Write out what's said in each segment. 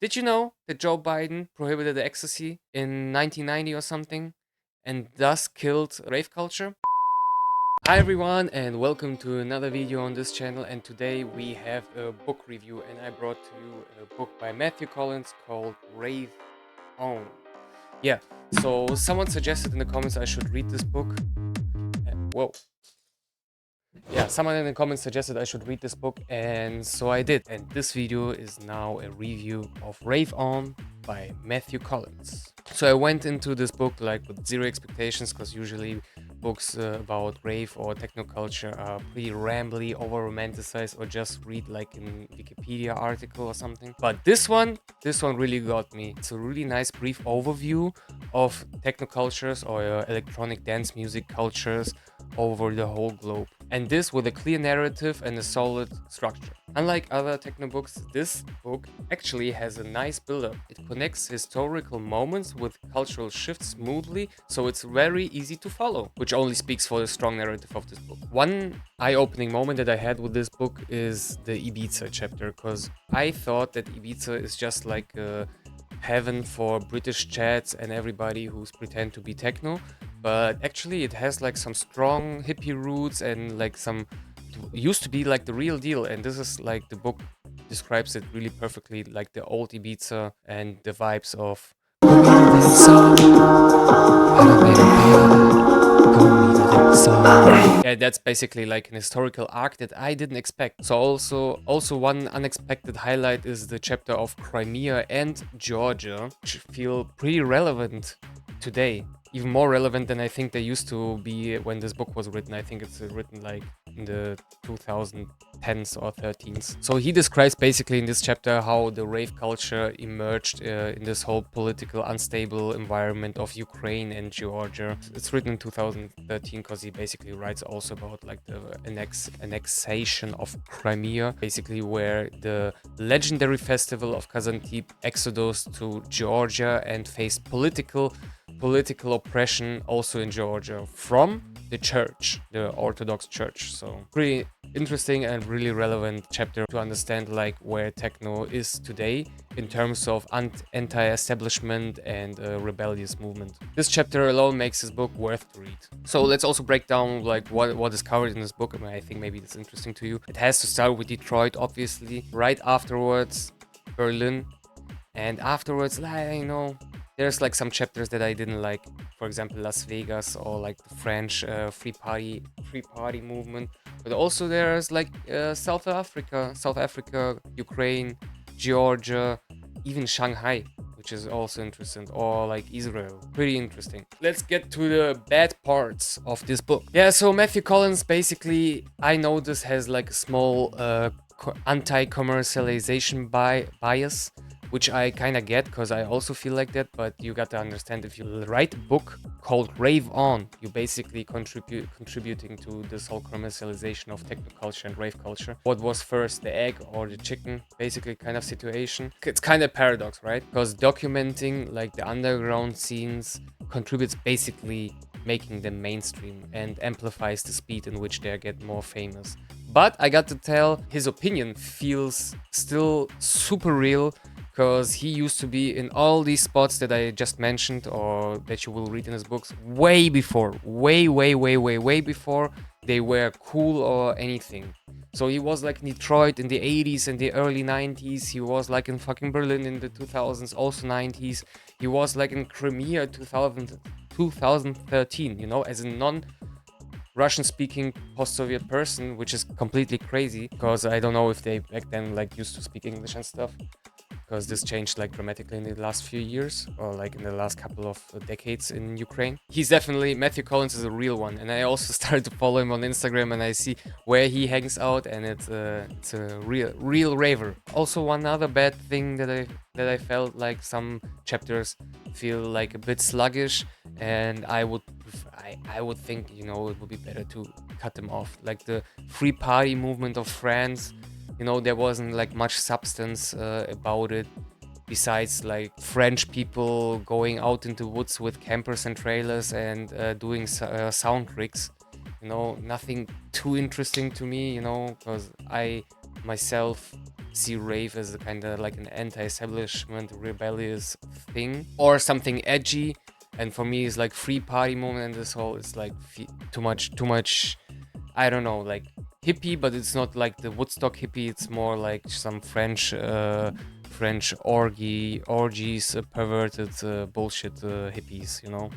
Did you know that Joe Biden prohibited the ecstasy in 1990 or something and thus killed rave culture? Hi everyone and welcome to another video on this channel, and today we have a book review and I brought to you a book by Matthew Collins called Rave On. Yeah, so someone suggested in the comments I should read this book. Whoa. Yeah, someone in the comments suggested I should read this book, and so I did. And this video is now a review of Rave On by Matthew Collins. So I went into this book like with zero expectations, because usually books about rave or techno culture are pretty rambly, over romanticized, or just read like in Wikipedia article or something. But this one really got me. It's a really nice brief overview of techno cultures or electronic dance music cultures over the whole globe. And this with a clear narrative and a solid structure. Unlike other techno books, this book actually has a nice build-up. It connects historical moments with cultural shifts smoothly, so it's very easy to follow, which only speaks for the strong narrative of this book. One eye-opening moment that I had with this book is the Ibiza chapter, because I thought that Ibiza is just like a heaven for British chats and everybody who's pretend to be techno, but actually it has like some strong hippie roots and like some used to be like the real deal, and this is like the book describes it really perfectly, like the old Ibiza and the vibes of yeah, that's basically like an historical arc that I didn't expect. So also one unexpected highlight is the chapter of Crimea and Georgia, which feel pretty relevant today, even more relevant than I think they used to be when this book was written. I think it's written like in the 2010s or 13s. So he describes basically in this chapter how the rave culture emerged in this whole political unstable environment of Ukraine and Georgia. It's written in 2013 because he basically writes also about like the annexation of Crimea, basically where the legendary festival of Kazantip exodus to Georgia and faced political oppression also in Georgia from the church, the Orthodox Church. So pretty interesting and really relevant chapter to understand like where techno is today in terms of anti-establishment and rebellious movement. This chapter alone makes this book worth to read. So let's also break down like what is covered in this book. I mean, I think maybe it's interesting to you. It has to start with Detroit, obviously. Right afterwards, Berlin, and afterwards, like, there's like some chapters that I didn't like. For example, Las Vegas or like the French free party movement. But also there's like South Africa, Ukraine, Georgia, even Shanghai, which is also interesting, or like Israel. Pretty interesting. Let's get to the bad parts of this book. Yeah, so Matthew Collins basically, I know this has like a small anti-commercialization bias, which I kind of get because I also feel like that. But you got to understand, if you write a book called Rave On, you're basically contributing to this whole commercialization of techno culture and rave culture. What was first, the egg or the chicken, basically kind of situation? It's kind of paradox, right? Because documenting like the underground scenes contributes basically making them mainstream and amplifies the speed in which they get more famous. But I got to tell, his opinion feels still super real, because he used to be in all these spots that I just mentioned or that you will read in his books way before, way before they were cool or anything. So he was like in Detroit in the 80s and the early 90s. He was like in fucking Berlin in the 2000s, also 90s. He was like in Crimea 2013, as a Russian speaking post-Soviet person, which is completely crazy because I don't know if they back then like used to speak English and stuff, because this changed like dramatically in the last few years or like in the last couple of decades in Ukraine. He's definitely, Matthew Collins is a real one, and I also started to follow him on Instagram and I see where he hangs out, and it's a real raver. Also, one other bad thing that I felt like some chapters feel like a bit sluggish, and I would think it would be better to cut them off, like the free party movement of France. There wasn't like much substance about it, besides like French people going out into woods with campers and trailers and doing sound tricks. Nothing too interesting to me, because I myself see rave as a kind of like an anti-establishment, rebellious thing, or something edgy. And for me, it's like free party moment, and this whole it's like too much. I don't know, like hippie, but it's not like the Woodstock hippie. It's more like some French orgies, perverted bullshit hippies, you know,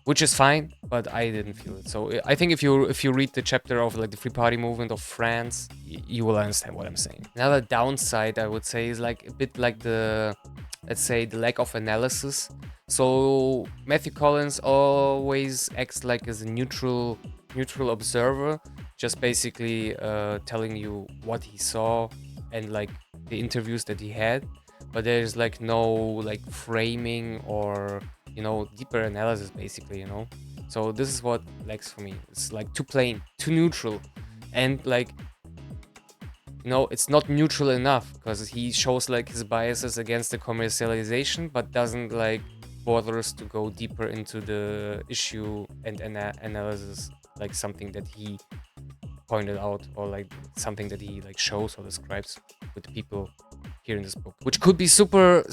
which is fine, but I didn't feel it. So I think if you read the chapter of like the free party movement of France, you will understand what I'm saying. Another downside I would say is like a bit like the, let's say, the lack of analysis. So Matthew Collins always acts like as a neutral observer, just basically telling you what he saw and like the interviews that he had, but there's like no like framing or, you know, deeper analysis basically, you know. So this is what lacks for me. It's like too plain, too neutral, and like, you know, it's not neutral enough because he shows like his biases against the commercialization, but doesn't like bother us to go deeper into the issue and analysis, like something that he pointed out, or like something that he like shows or describes with the people here in this book, which could be super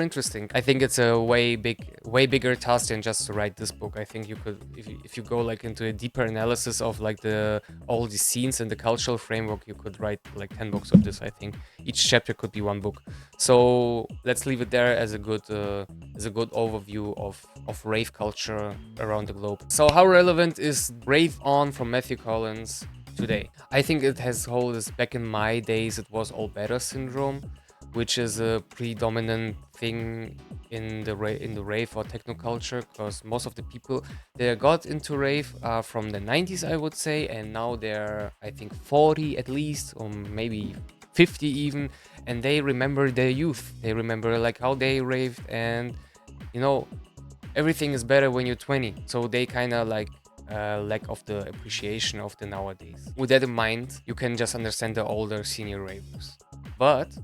interesting. I think it's a way bigger task than just to write this book. I think you could, if you go like into a deeper analysis of like the all these scenes and the cultural framework, you could write like 10 books of this. I think each chapter could be one book. So let's leave it there as a good overview of rave culture around the globe. So how relevant is Rave On from Matthew Collins today? I think it has hold this. Back in my days, it was all better syndrome, which is a predominant thing in the rave or techno culture, because most of the people that got into rave are from the 90s, I would say, and now they're, I think, 40 at least, or maybe 50 even, and they remember their youth. They remember like how they raved, and you know, everything is better when you're 20. So they kind of like lack of the appreciation of the nowadays. With that in mind, you can just understand the older senior ravers. But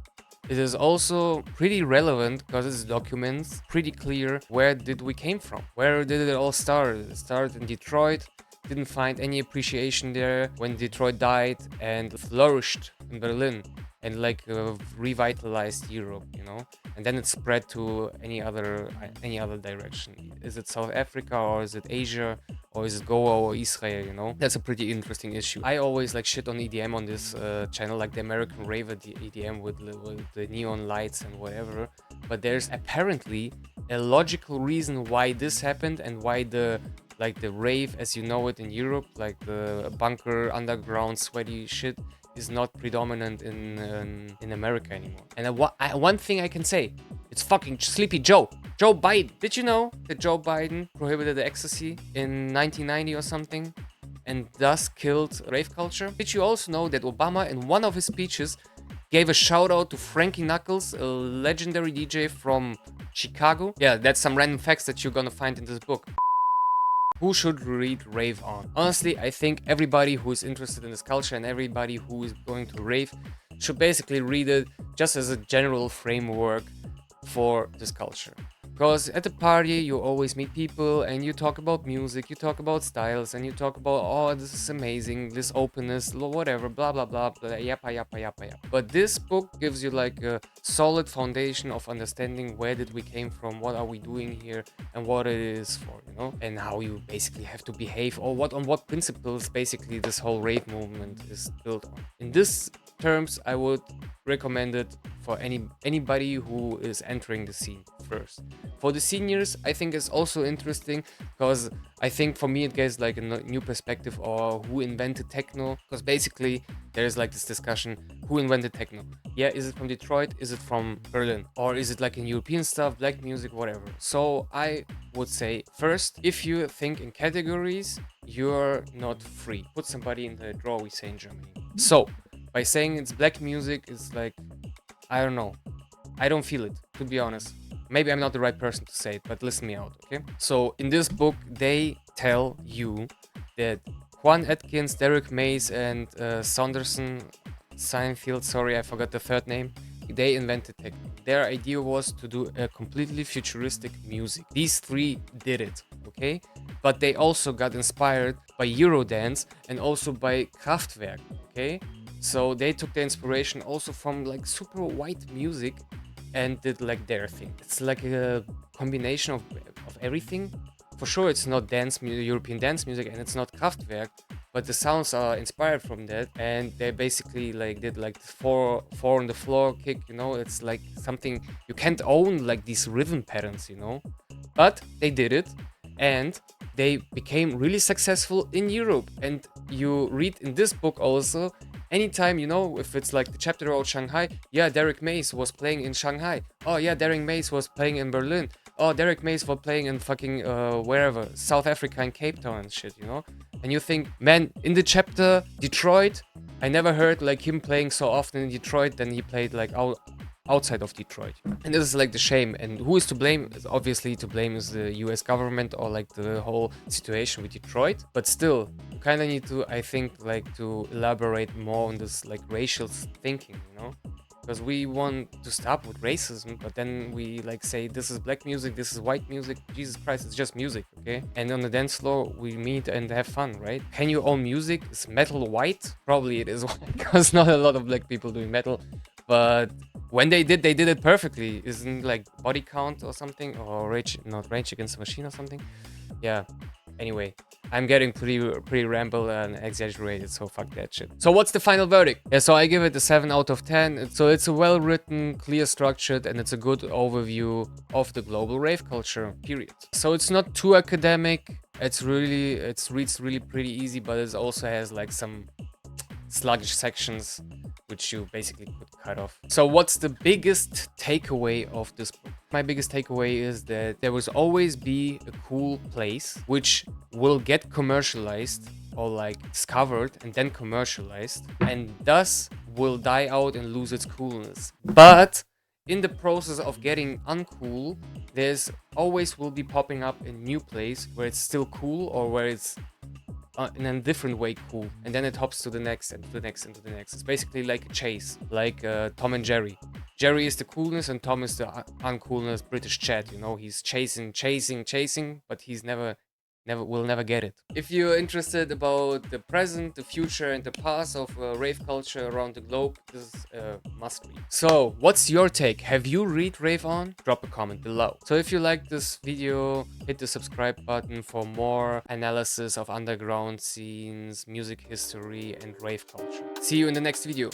it is also pretty relevant because it documents pretty clear where did we came from, where did it all start. It started in Detroit, didn't find any appreciation there when Detroit died, and flourished in Berlin and like revitalized Europe, you know, and then it spread to any other direction. Is it South Africa, or is it Asia, or is it Goa or Israel, you know? That's a pretty interesting issue. I always like shit on EDM on this channel, like the American rave EDM with the neon lights and whatever, but there's apparently a logical reason why this happened and why the rave as you know it in Europe, like the bunker underground sweaty shit, is not predominant in America anymore. And one thing I can say, it's fucking Sleepy Joe Biden. Did you know that Joe Biden prohibited the ecstasy in 1990 or something, and thus killed rave culture? Did you also know that Obama in one of his speeches gave a shout out to Frankie Knuckles, a legendary DJ from Chicago? Yeah, that's some random facts that you're gonna find in this book. Who should read Rave On? Honestly, I think everybody who is interested in this culture and everybody who is going to rave should basically read it just as a general framework for this culture. Because at the party, you always meet people and you talk about music, you talk about styles, and you talk about, oh, this is amazing, this openness, whatever, blah, blah, blah, blah, yappa, yappa, yappa, yappa. But this book gives you like a solid foundation of understanding where did we came from, what are we doing here, and what it is for, you know, and how you basically have to behave, or on what principles basically this whole rave movement is built on. In this terms, I would recommend it for anybody who is entering the scene first. For the seniors, I think it's also interesting because I think for me it gives like a new perspective, or who invented techno, because basically there's like this discussion, who invented techno? Yeah, is it from Detroit? Is it from Berlin? Or is it like in European stuff, black music, whatever? So I would say first, if you think in categories, you're not free. Put somebody in the drawer, we say in Germany. So by saying it's black music, it's like, I don't know. I don't feel it, to be honest. Maybe I'm not the right person to say it, but listen me out, okay? So in this book, they tell you that Juan Atkins, Derek Mays, and Saunderson, Seinfeld, sorry, I forgot the third name, they invented techno. Their idea was to do a completely futuristic music. These three did it, okay? But they also got inspired by Eurodance and also by Kraftwerk, okay? So they took the inspiration also from like super white music and did like their thing. It's like a combination of everything. For sure, it's not European dance music, and it's not Kraftwerk, but the sounds are inspired from that. And they basically like did like the four on the floor kick. You know, it's like something you can't own, like these rhythm patterns. You know, but they did it, and they became really successful in Europe. And you read in this book also, anytime, you know, if it's like the chapter about Shanghai, yeah, Derek Mays was playing in Shanghai. Oh yeah, Derek Mays was playing in Berlin. Oh, Derek Mays was playing in fucking wherever, South Africa and Cape Town and shit, you know. And you think, man, in the chapter Detroit, I never heard like him playing so often in Detroit than he played like outside of Detroit. And this is like the shame. And who is to blame? Obviously, to blame is the US government or like the whole situation with Detroit. But still, you kind of need to, I think, like to elaborate more on this like racial thinking, you know? Because we want to stop with racism, but then we like say this is black music, this is white music. Jesus Christ, it's just music, okay? And on the dance floor, we meet and have fun, right? Can you own music? Is metal white? Probably it is white, because not a lot of black people doing metal. But when they did it perfectly. Isn't like Body Count or something, or not Rage Against the Machine or something? Yeah. Anyway, I'm getting pretty ramble and exaggerated, so fuck that shit. So what's the final verdict? Yeah, so I give it a 7 out of 10. So it's a well written, clear structured, and it's a good overview of the global rave culture, period. So it's not too academic. It reads really pretty easy, but it also has like some sluggish sections which you basically could cut off. So what's the biggest takeaway of this book? My biggest takeaway is that there will always be a cool place which will get commercialized or like discovered and then commercialized, and thus will die out and lose its coolness. But in the process of getting uncool, there's always will be popping up a new place where it's still cool, or where it's in a different way cool, and then it hops to the next and to the next and to the next. It's basically like a chase, like Tom and Jerry. Jerry is the coolness and Tom is the uncoolness, British Chad, you know. He's chasing, but he's never get it. If you're interested about the present, the future, and the past of rave culture around the globe, this is a must read. So what's your take? Have you read Rave On? Drop a comment below. So if you like this video, hit the subscribe button for more analysis of underground scenes, music history, and rave culture. See you in the next video.